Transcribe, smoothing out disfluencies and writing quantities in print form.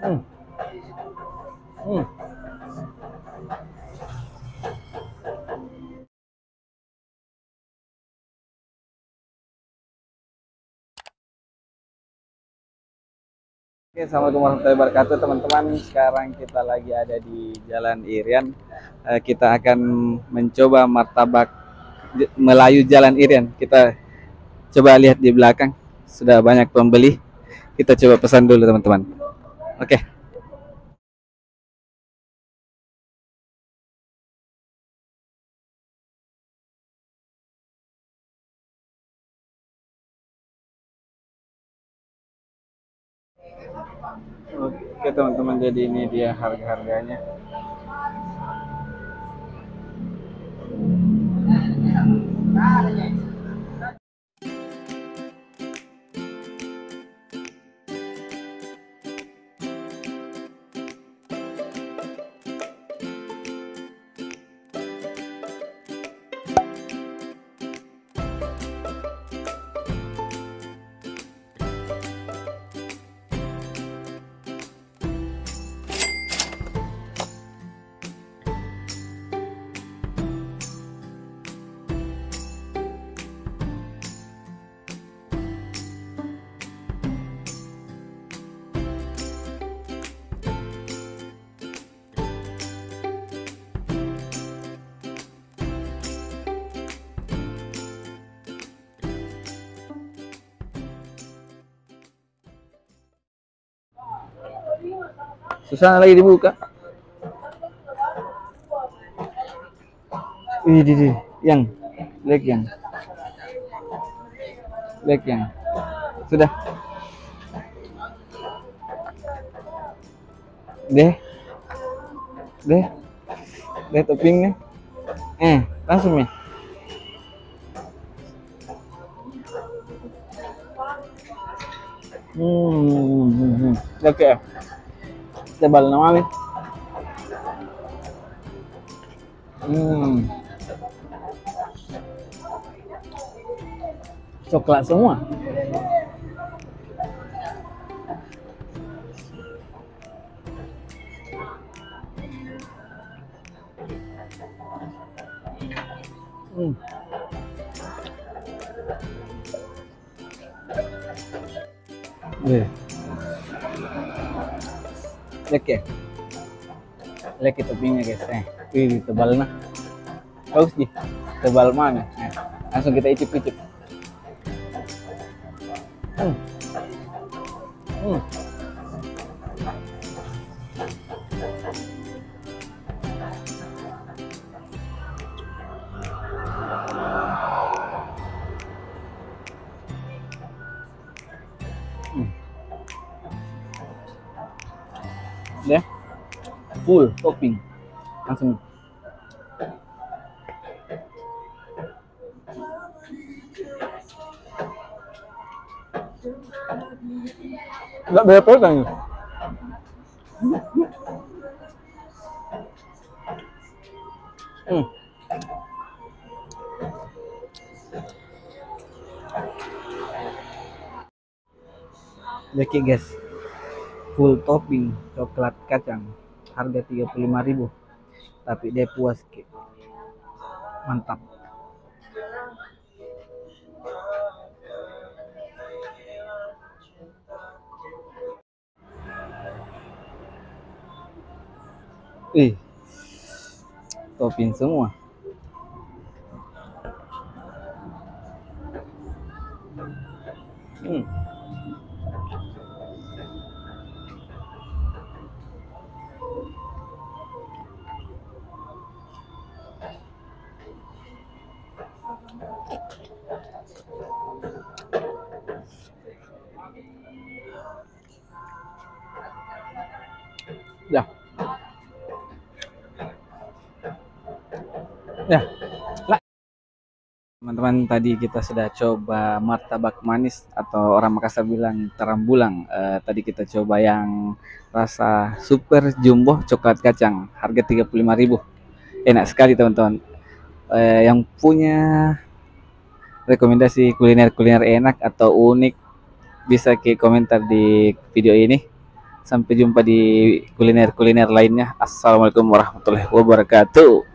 Hmm. Hmm. Oke, assalamualaikum warahmatullahi wabarakatuh teman-teman. Sekarang kita lagi ada di Jalan Irian. Kita akan mencoba martabak Melayu Jalan Irian. Kita coba lihat di belakang, sudah banyak pembeli. Kita coba pesan dulu teman-teman. Oke. Oke teman-teman, jadi ini dia harga-harganya. Susah lagi dibuka. Di yang leg yang sudah deh deh deh toppingnya langsung ya. Oke, tebal namanya. hmm Coklat semua. hmm. Deh, lek ya, lek toppingnya guys. Wih, tebal nah, bagus sih, tebal mana. Langsung kita icip-icip. hmm. hmm. hmm. Deh, full topping langsung. Nggak berapa kan? hmm. Oke guys, full topping coklat kacang, harga 35.000, tapi dia puas ke, mantap. Ih, topping semua. hmm. Ya, ya. Teman-teman, tadi kita sudah coba martabak manis atau orang Makassar bilang terambulang. Tadi kita coba yang rasa super jumbo coklat kacang, harga 35.000. Enak sekali teman-teman. Yang punya rekomendasi kuliner-kuliner enak atau unik bisa ke komentar di video ini. Sampai jumpa di kuliner-kuliner lainnya. Assalamualaikum warahmatullahi wabarakatuh.